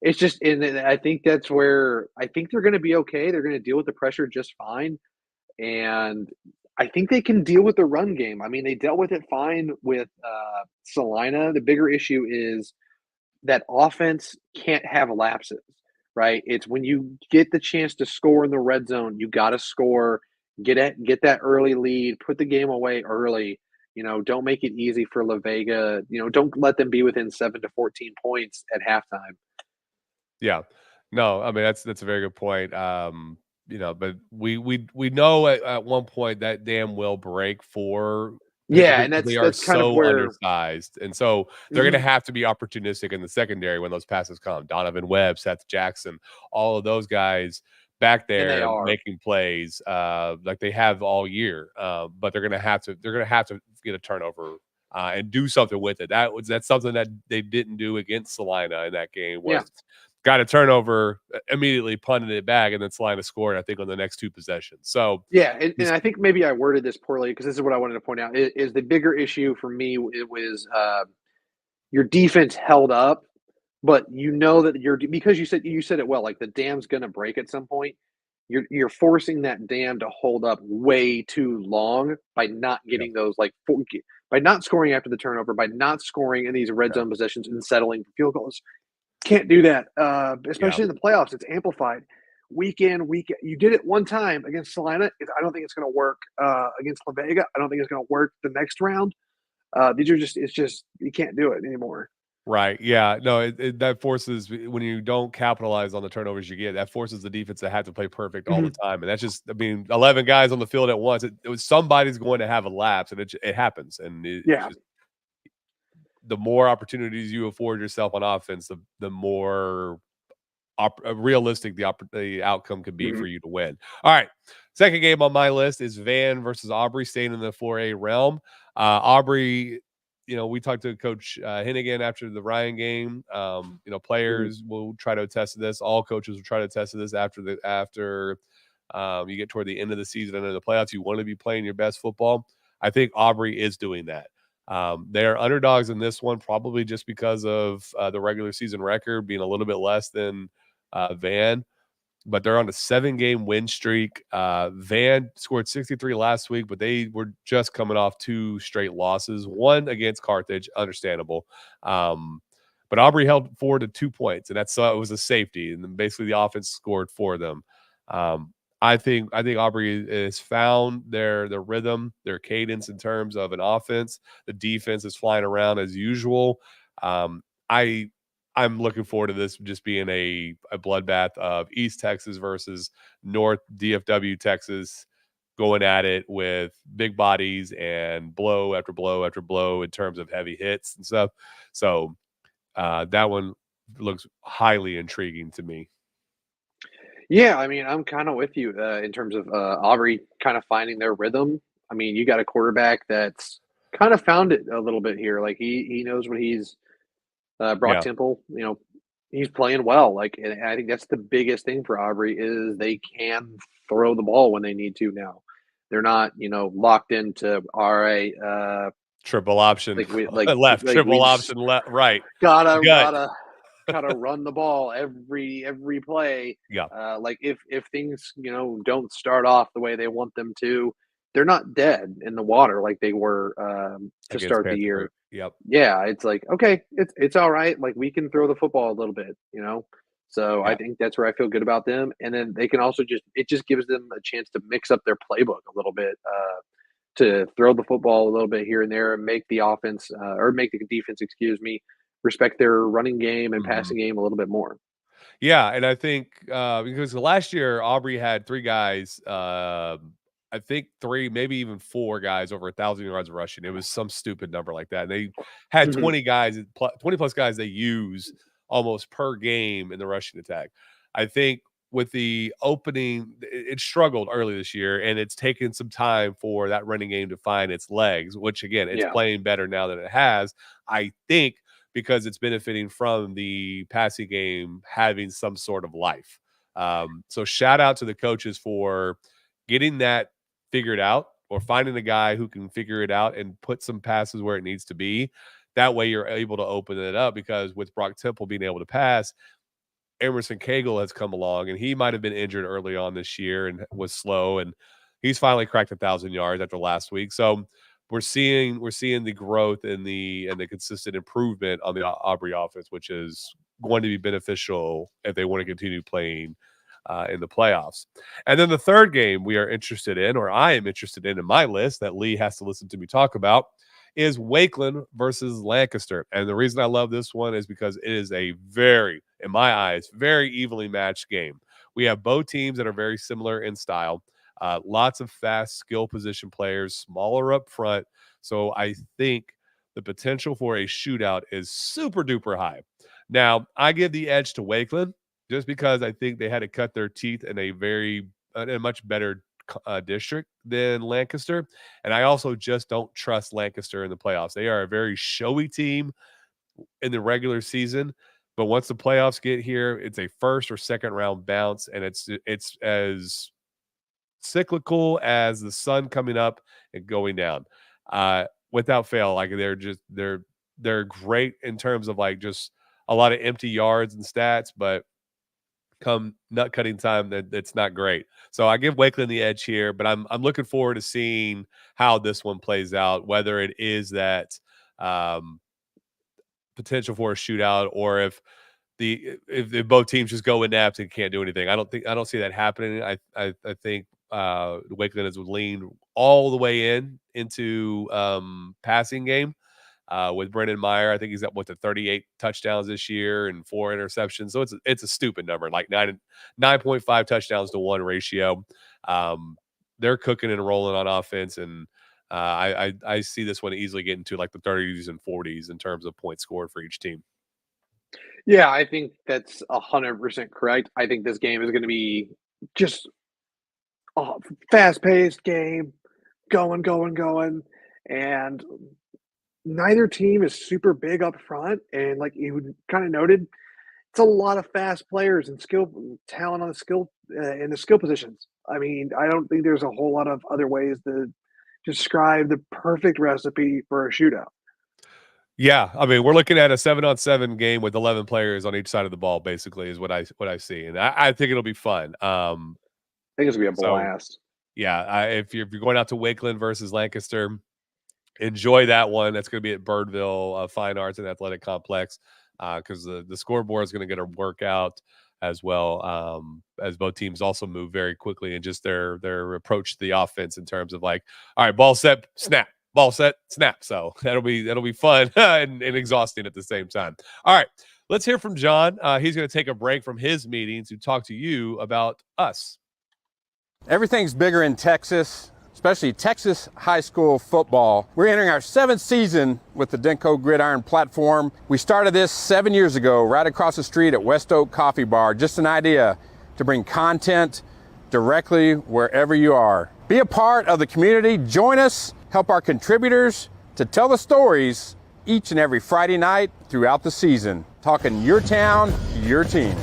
It's just, and I think that's where I think they're going to be okay. They're going to deal with the pressure just fine. And I think they can deal with the run game. I mean, they dealt with it fine with Salina. The bigger issue is that offense can't have lapses, right? It's when you get the chance to score in the red zone, you got to score, get that early lead, put the game away early. Don't make it easy for La Vega. Don't let them be within 7 to 14 points at halftime. Yeah. No, I mean that's a very good point. But we know at one point that dam will break for and they are that's kind of so where undersized, and so they're going to have to be opportunistic in the secondary when those passes come. Donovan Webb, Seth Jackson, all of those guys back there making plays like they have all year. But they're going to have to get a turnover and do something with it. That's something that they didn't do against Salina in that game. Got a turnover, immediately punted it back, and then Salina scored, I think, on the next 2 possessions. So and I think maybe I worded this poorly because this is what I wanted to point out. Is the bigger issue for me, it was your defense held up, but that because you said it well, like the dam's going to break at some point. You're forcing that dam to hold up way too long by not getting those by not scoring after the turnover, by not scoring in these red zone possessions and settling for field goals. Can't do that, especially in the playoffs. It's amplified week in, week out. You did it one time against Salina. I don't think it's going to work against La Vega. I don't think it's going to work the next round. It's just you can't do it anymore. Right. Yeah. No, that forces, when you don't capitalize on the turnovers you get, that forces the defense to have to play perfect all the time. And that's just, 11 guys on the field at once. It was somebody's going to have a lapse, and it happens. And the more opportunities you afford yourself on offense, the more realistic the outcome could be for you to win. All right. Second game on my list is Van versus Aubrey, staying in the 4A realm. Aubrey we talked to Coach Hennigan after the Ryan game. Mhm. Players will try to attest to this. All coaches will try to attest to this after you get toward the end of the season and in the playoffs. You want to be playing your best football. I think Aubrey is doing that. They are underdogs in this one, probably just because of the regular season record being a little bit less than Van, but they're on a 7-game win streak. Van scored 63 last week, but they were just coming off 2 straight losses, one against Carthage, understandable. But Aubrey held forward to 2 points, and that's it was a safety, and then basically the offense scored for them. Um, I think Aubrey has found their rhythm, their cadence in terms of an offense. The defense is flying around as usual. Um, I I'm looking forward to this just being a bloodbath of East Texas versus North DFW Texas going at it with big bodies and blow after blow after blow in terms of heavy hits and stuff. So that one looks highly intriguing to me. Yeah, I mean, I'm kinda with you, in terms of, Aubrey kinda finding their rhythm. I mean, you got a quarterback that's kinda found it a little bit here, like, he knows what he's Brock Yeah, Temple, he's playing well, like, and I think that's the biggest thing for Aubrey is they can throw the ball when they need to now. They're not, locked into, "All right, triple option like, left, we triple just option left, right, gotta gut. gotta gotta run the ball every play." Yeah, Like, if things, don't start off the way they want them to, they're not dead in the water like they were, to against start the Panther. year. Yep. Yeah, it's like, okay, it's all right. Like we can throw the football a little bit, you know. So I Yeah. think that's where I feel good about them. And then they can also just gives them a chance to mix up their playbook a little bit, to throw the football a little bit here and there and make the offense or make the defense, excuse me, respect their running game and Mhm. passing game a little bit more. Yeah, and I think, because last year Aubrey had 3 guys, I think 3, maybe even 4 guys over 1,000 yards rushing. It was some stupid number like that. And they had Mhm. 20 guys, 20 plus guys they use almost per game in the rushing attack. I think with the opening, it struggled early this year, and it's taken some time for that running game to find its legs, which again, it's Yeah. playing better now than it has. I think because it's benefiting from the passing game having some sort of life. So shout out to the coaches for getting that figured out or finding a guy who can figure it out and put some passes where it needs to be. That way you're able to open it up because with Brock Temple being able to pass, Emerson Cagle has come along and he might have been injured early on this year and was slow and he's finally cracked 1,000 yards after last week. So we're seeing the growth and the consistent improvement on the Aubrey offense, which is going to be beneficial if they want to continue playing in the playoffs. And then the third game we are interested in, or I am interested in my list that Lee has to listen to me talk about, is Wakeland versus Lancaster. And the reason I love this one is because it is a very, in my eyes, very evenly matched game. We have both teams that are very similar in style. Lots of fast skill position players, smaller up front. So I think the potential for a shootout is super duper high. Now, I give the edge to Wakeland just because I think they had to cut their teeth in a much better district than Lancaster. And I also just don't trust Lancaster in the playoffs. They are a very showy team in the regular season, but once the playoffs get here, it's a first or second round bounce, and it's as cyclical as the sun coming up and going down. Without fail, like they're great in terms of like just a lot of empty yards and stats, but come nut cutting time that it's not great. So I give Wakeland the edge here, but I'm looking forward to seeing how this one plays out, whether it is that um, potential for a shootout or if both teams just go inept and can't do anything. I don't see that happening. I think Wakeland is lean all the way into passing game with Brendan Meyer. I think he's at what the 38 touchdowns this year and 4 interceptions. So it's a stupid number, like 9.5 touchdowns to 1 ratio. Um, they're cooking and rolling on offense, and I see this one easily getting to like the 30s and 40s in terms of points scored for each team. Yeah, I think that's 100% correct. I think this game is going to be just a fast-paced game, going, going, going, and neither team is super big up front, and like you kind of noted, it's a lot of fast players and skill talent on the skill in the skill positions. I mean, I don't think there's a whole lot of other ways to describe the perfect recipe for a shootout. Yeah, I mean, we're looking at a 7-on-7 game with 11 players on each side of the ball, basically, is what I see, and I think it'll be fun. I think it's gonna be a So blast. yeah, if you're going out to Wakeland versus Lancaster, enjoy that one. That's going to be at Birdville Fine Arts and Athletic Complex because the scoreboard is going to get a workout as well as both teams also move very quickly and just their approach to the offense in terms of like, all right, ball set, snap, ball set, snap. So that'll be fun and exhausting at the same time. All right, let's hear from John. He's going to take a break from his meeting to talk to you about us. Everything's bigger in Texas, especially Texas high school football. We're entering our 7th season with the Denko Gridiron platform. We started this 7 years ago right across the street at West Oak Coffee Bar. Just an idea to bring content directly wherever you are. Be a part of the community. Join us. Help our contributors to tell the stories each and every Friday night throughout the season. Talking your town, your team.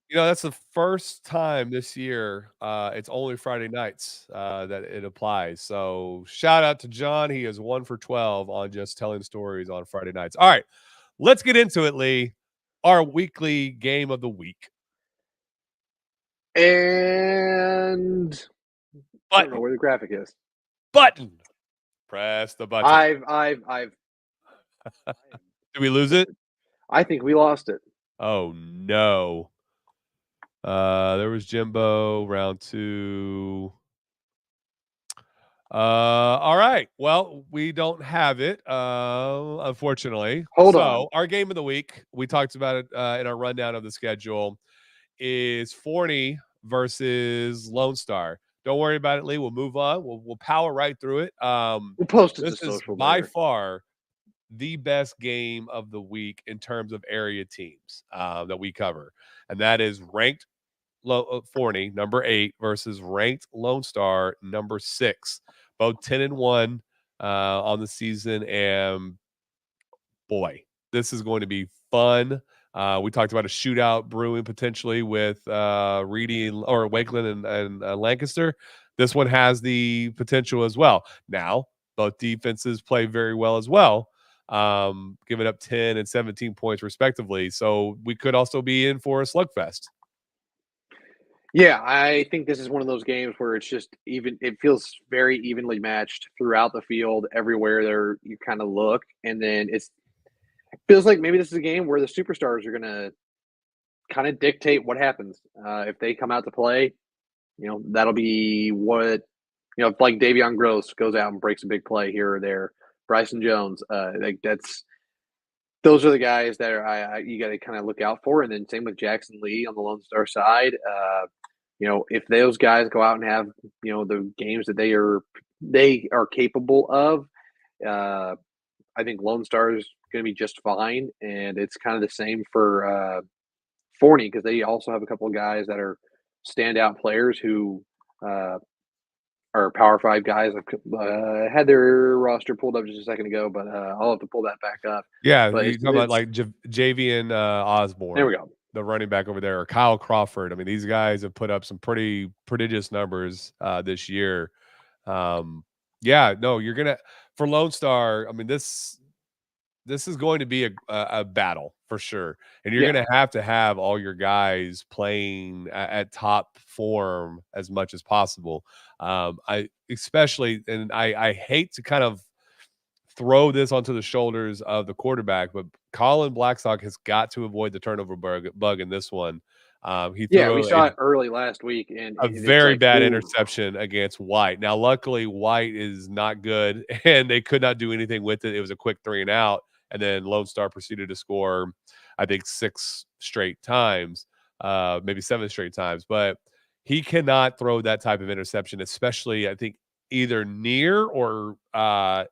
That's the first time this year, it's only Friday nights, that it applies. So shout out to John. He is 1 for 12 on just telling stories on Friday nights. All right, let's get into it, Lee. Our weekly game of the week. And I don't know Button. where the graphic is. Button. Press the button. I've Did we lose it? I think we lost it. Oh, no. There was Jimbo, round 2. All right. Well, we don't have it, unfortunately. Hold so on. our game of the week, we talked about it in our rundown of the schedule, is Forney versus Lone Star. Don't worry about it, Lee. We'll move on. We'll power right through it. We'll post it to This is social by later. far the best game of the week in terms of area teams that we cover, and that is ranked Forney, number 8, versus ranked Lone Star, number 6. Both 10-1 on the season, and boy, this is going to be fun. We talked about a shootout brewing potentially with Reedy or Wakeland and Lancaster. This one has the potential as well. Now, both defenses play very well as well, giving up 10 and 17 points respectively. So we could also be in for a slugfest. Yeah, I think this is one of those games where it's just even. It feels very evenly matched throughout the field, everywhere there you kind of look, and then it feels like maybe this is a game where the superstars are gonna kind of dictate what happens. If they come out to play, that'll be what if like Davion Gross goes out and breaks a big play here or there. Bryson Jones, like those are the guys that are you got to kind of look out for, and then same with Jackson Lee on the Lone Star side. If those guys go out and have the games that they are capable of, I think Lone Star is going to be just fine, and it's kind of the same for Forney because they also have a couple of guys that are standout players who are Power Five guys. I had their roster pulled up just a second ago, but I'll have to pull that back up. Yeah, But you talking about like Javian there Osborne, we go. the running back over there, or Kyle Crawford. I mean, these guys have put up some pretty prodigious numbers this year. Yeah, no, you're gonna for Lone Star. I mean, this is going to be a battle for sure, and you're Yeah, going to have all your guys playing at top form as much as possible. I especially, and I hate to kind of throw this onto the shoulders of the quarterback, but Colin Blackstock has got to avoid the turnover bug in this one. He yeah, we threw saw it early last week, and a it's very like, bad ooh, interception against White. Now, luckily, White is not good, and they could not do anything with it. It was a quick 3 and out, and then Lone Star proceeded to score, I think, 6 straight times, maybe 7 straight times. But he cannot throw that type of interception, especially, I think, either near or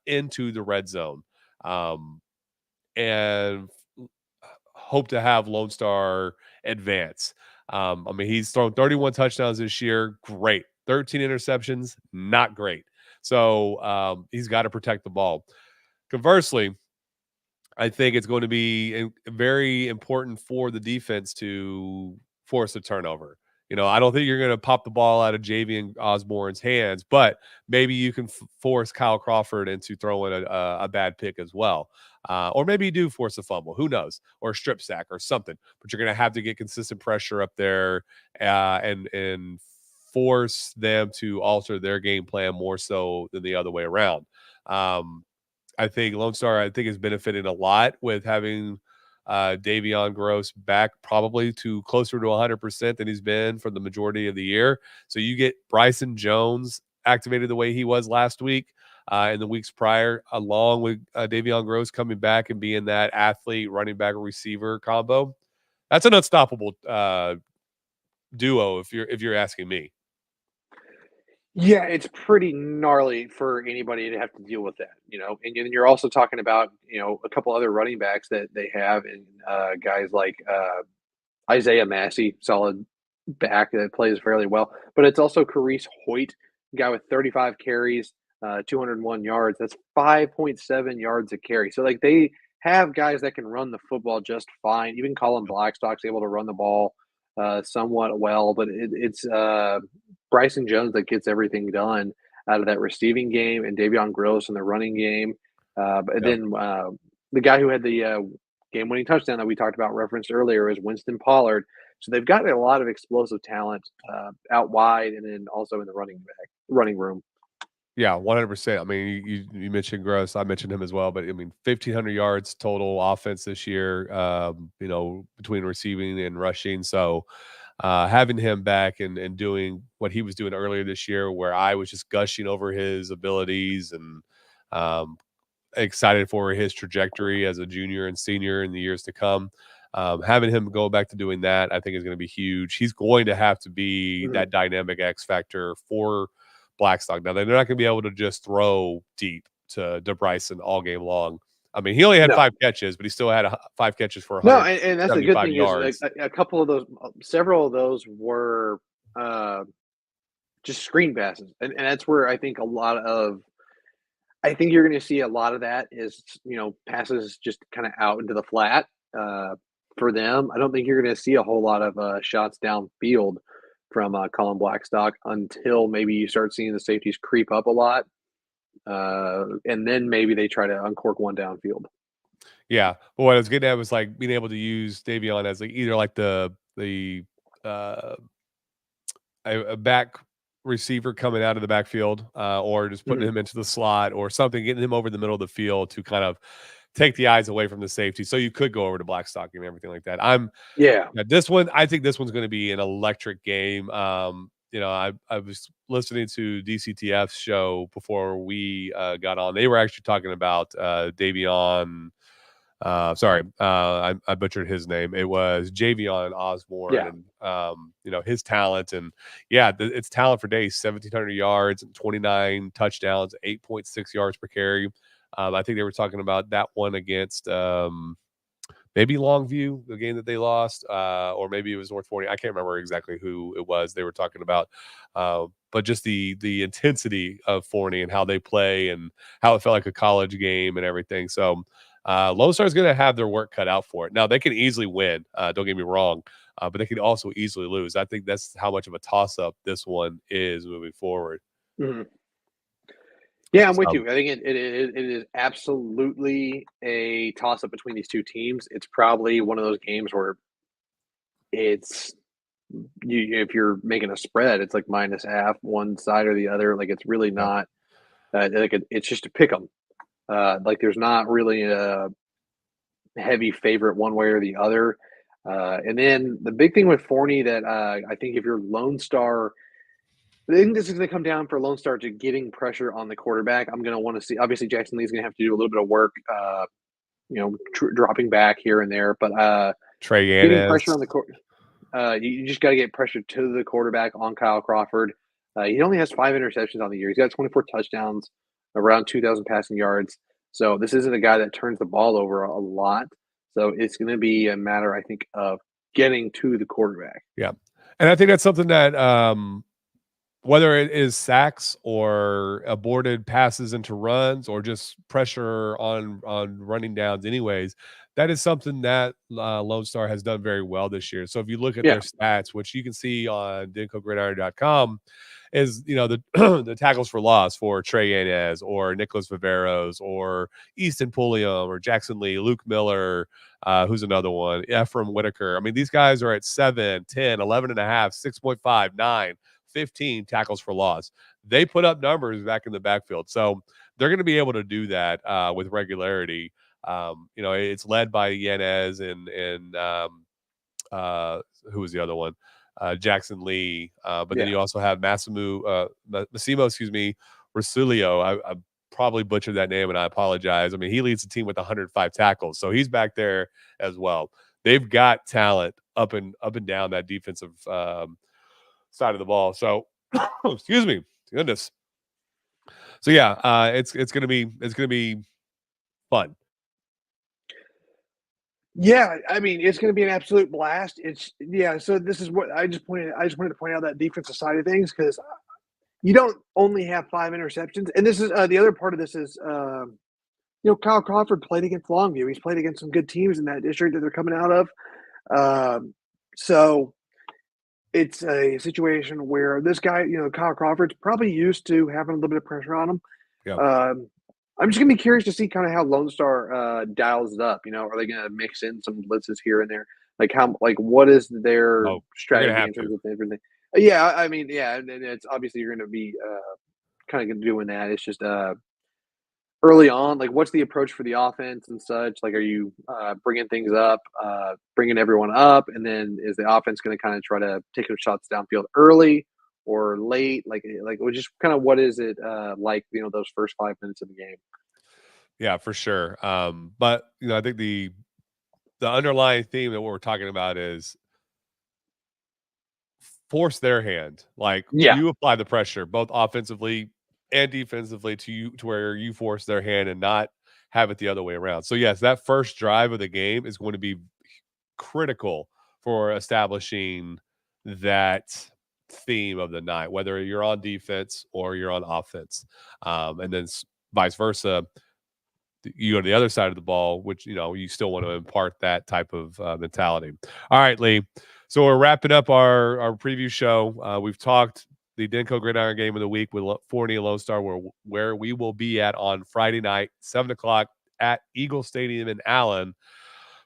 into the red zone. And hope to have Lone Star advance. I mean, he's thrown 31 touchdowns this year. Great. 13 interceptions, not great. So he's got to protect the ball. Conversely, I think it's going to be very important for the defense to force a turnover. I don't think you're going to pop the ball out of Javian Osborne's hands, but maybe you can force Kyle Crawford into throwing a bad pick as well. Or maybe you do force a fumble. Who knows? Or a strip sack or something. But you're going to have to get consistent pressure up there and force them to alter their game plan more so than the other way around. I think Lone Star, is benefiting a lot with having Davion Gross back probably to closer to 100% than he's been for the majority of the year. So you get Bryson Jones activated the way he was last week and the weeks prior, along with Davion Gross coming back and being that athlete, running back, receiver combo. That's an unstoppable duo if you're asking me. Yeah, it's pretty gnarly for anybody to have to deal with that, and then you're also talking about, a couple other running backs that they have, and guys like Isaiah Massey, solid back that plays fairly well. But it's also Carice Hoyt, guy with 35 carries, 201 yards. That's 5.7 yards a carry. So, they have guys that can run the football just fine. Even Colin Blackstock's able to run the ball somewhat well, but it's Bryson Jones that gets everything done out of that receiving game, and Davion Gross in the running game. But then the guy who had the game-winning touchdown that we talked about, referenced earlier, is Winston Pollard. So they've got a lot of explosive talent out wide, and then also in the running room. Yeah, 100%. I mean, you mentioned Gross. I mentioned him as well, but 1,500 yards total offense this year, between receiving and rushing. So having him back and doing what he was doing earlier this year, where I was just gushing over his abilities and excited for his trajectory as a junior and senior in the years to come. Having him go back to doing that, I think, is going to be huge. He's going to have to be that dynamic X factor for Blackstock. Now, they're not going to be able to just throw deep to Bryson all game long. I mean, he only had 5 catches, but he still had 5 catches for 175 and that's the good thing yards. Is a couple of those, several of those were just screen passes, and that's where I think you're going to see a lot of that is passes just kind of out into the flat for them. I don't think you're going to see a whole lot of shots downfield from Colin Blackstock until maybe you start seeing the safeties creep up a lot. And then maybe they try to uncork one downfield. Yeah. But what I was getting at was being able to use Davion as either a back receiver coming out of the backfield or just putting him into the slot or something, getting him over the middle of the field to kind of take the eyes away from the safety. So you could go over to Blackstock and everything like that. This one, I think this one's going to be an electric game. I was listening to DCTF's show before we got on. They were actually talking about Davion. I butchered his name. It was Javion Osborne and his talent, and it's talent for days. 1,700 yards and 29 touchdowns, 8.6 yards per carry. I think they were talking about that one against maybe Longview, the game that they lost, or maybe it was North Forney. I can't remember exactly who it was they were talking about, but just the intensity of Forney and how they play and how it felt like a college game and everything. So Lone Star is going to have their work cut out for it. Now, they can easily win, don't get me wrong, but they can also easily lose. I think that's how much of a toss-up this one is moving forward. Mm-hmm. Yeah, I'm with you. I think it is absolutely a toss-up between these two teams. It's probably one of those games where if you're making a spread, it's like -half one side or the other. It's really not it's just to pick them. There's not really a heavy favorite one way or the other. And then the big thing with Forney that I think if you're Lone Star, I think this is going to come down for Lone Star to getting pressure on the quarterback. I'm going to want to see. Obviously, Jackson Lee's going to have to do a little bit of work, dropping back here and there. But Trey getting pressure on the court, you just got to get pressure to the quarterback on Kyle Crawford. He only has 5 interceptions on the year. He's got 24 touchdowns, around 2,000 passing yards. So this isn't a guy that turns the ball over a lot. So it's going to be a matter, I think, of getting to the quarterback. Yeah, and I think that's something that whether it is sacks or aborted passes into runs or just pressure on running downs anyways, that is something that Lone Star has done very well this year. So if you look at Yeah. their stats, which you can see on DenkoGridiron.com, is the the tackles for loss for Trey Yanez or Nicholas Viveros or Easton Pulliam or Jackson Lee, Luke Miller, who's another one, Ephraim Whitaker. I mean, these guys are at 7, 10, 11 and a half, 6.5, 9, 15 tackles for loss. They put up numbers back in the backfield. So they're going to be able to do that with regularity. It's led by Yanez and who was the other one? Jackson Lee. But then you also have Massimo, Rasulio. I probably butchered that name and I apologize. I mean, he leads the team with 105 tackles. So he's back there as well. They've got talent up and down that defensive side of the ball. So excuse me, goodness. So yeah, it's gonna be fun. Yeah, I mean, it's going to be an absolute blast. So this is what I just wanted to point out that defensive side of things, because you don't only have 5 interceptions, and this is the other part of this is Kyle Crawford played against Longview. He's played against some good teams in that district that they're coming out of. So it's a situation where this guy, Kyle Crawford's probably used to having a little bit of pressure on him. Yeah. I'm just gonna be curious to see kind of how Lone Star dials it up. Are they gonna mix in some blitzes here and there? What is their strategy in terms of everything? Yeah, I mean, yeah, and it's obviously you're gonna be kind of doing that. It's just early on, what's the approach for the offense and such? Are you bringing things up, bringing everyone up, and then is the offense going to kind of try to take some shots downfield early or late? Just kind of what is it those first 5 minutes of the game? Yeah, for sure. But I think the underlying theme that we're talking about is force their hand. You apply the pressure both offensively and defensively to where you force their hand and not have it the other way around. So yes, that first drive of the game is going to be critical for establishing that theme of the night, whether you're on defense or you're on offense. And then vice versa, you go to the other side of the ball, which, you still want to impart that type of mentality. All right, Lee. So we're wrapping up our preview show. We've talked the Denko Gridiron game of the week with Forney and Lone Star, where we will be at on Friday night, 7 o'clock at Eagle Stadium in Allen.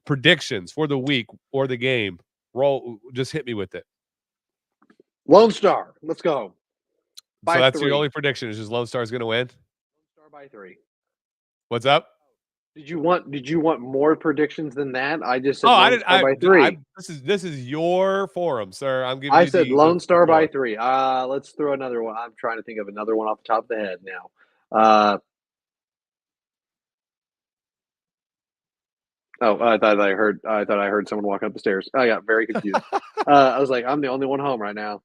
Predictions for the week or the game. Just hit me with it. Lone Star, let's go. So that's your only prediction, is just Lone Star is going to win? Lone Star by 3. What's up? Did you want more predictions than that? I just said Lone Star by 3. This is your forum, sir. I'm giving. I said Lone Star by 3. Let's throw another one. I'm trying to think of another one off the top of the head now. I thought I heard someone walk up the stairs. I got very confused. I was like, I'm the only one home right now.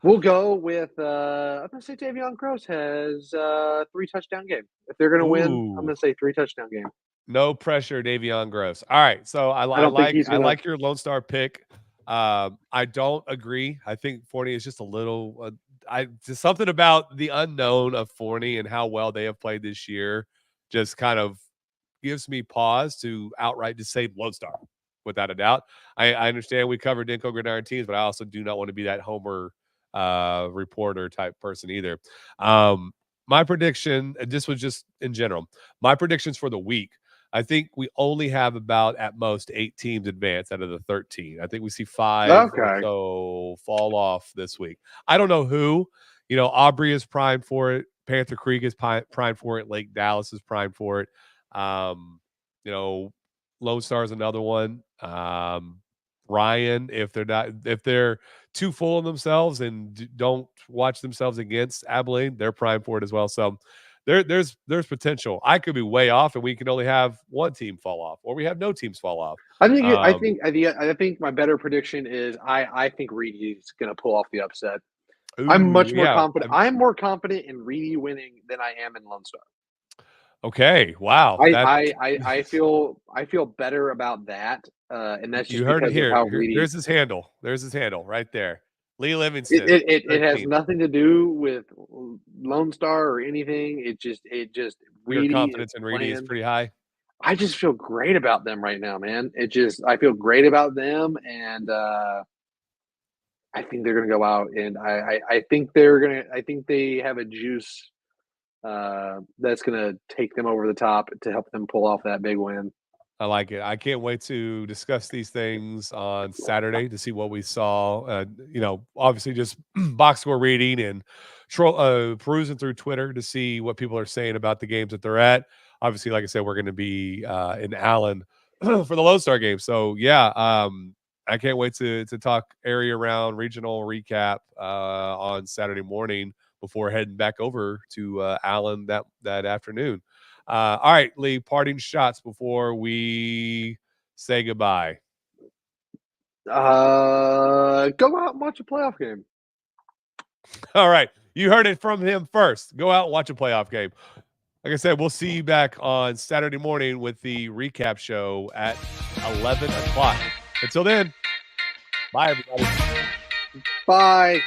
We'll go with I'm gonna say Davion Gross has 3 touchdown game. If they're gonna win, I'm gonna say 3 touchdown game. No pressure, Davion Gross. All right, so I like your Lone Star pick. I don't agree. I think Forney is just a little. Just something about the unknown of Forney and how well they have played this year just kind of gives me pause to outright just say Lone Star without a doubt. I understand we cover Denko Gridiron teams, but I also do not want to be that homer reporter type person either. My prediction, and this was just in general, my predictions for the week, I think we only have about at most 8 teams advance out of the 13. I think we see 5 or so fall off this week. I don't know who. Aubrey is primed for it. Panther Creek is primed for it. Lake Dallas is primed for it. Lone Star is another one. Ryan, if they're too full of themselves and don't watch themselves against Abilene, they're primed for it as well. So there's potential. I could be way off, and we can only have one team fall off, or we have no teams fall off. I think my better prediction is I think Reedy's going to pull off the upset. Ooh, I'm much more confident. I'm more confident in Reedy winning than I am in Lone Star. Okay, wow. I feel better about that, and that's just you heard it here. How Reedy. There's his handle. There's his handle right there. Lee Livingston. It has nothing to do with Lone Star or anything. It just Your confidence in Reedy is pretty high. I just feel great about them right now, man. I feel great about them, and I think they're going to go out, and I think they have a juice that's going to take them over the top to help them pull off that big win. I like it. I can't wait to discuss these things on Saturday to see what we saw. Obviously just box score reading and perusing through Twitter to see what people are saying about the games that they're at. Obviously, like I said, we're going to be in Allen for the Lone Star game. So yeah, I can't wait to talk area round regional recap on Saturday morning before heading back over to Allen that afternoon. All right, Lee, parting shots before we say goodbye. Go out and watch a playoff game. All right. You heard it from him first. Go out and watch a playoff game. Like I said, we'll see you back on Saturday morning with the recap show at 11 o'clock. Until then, bye, everybody. Bye.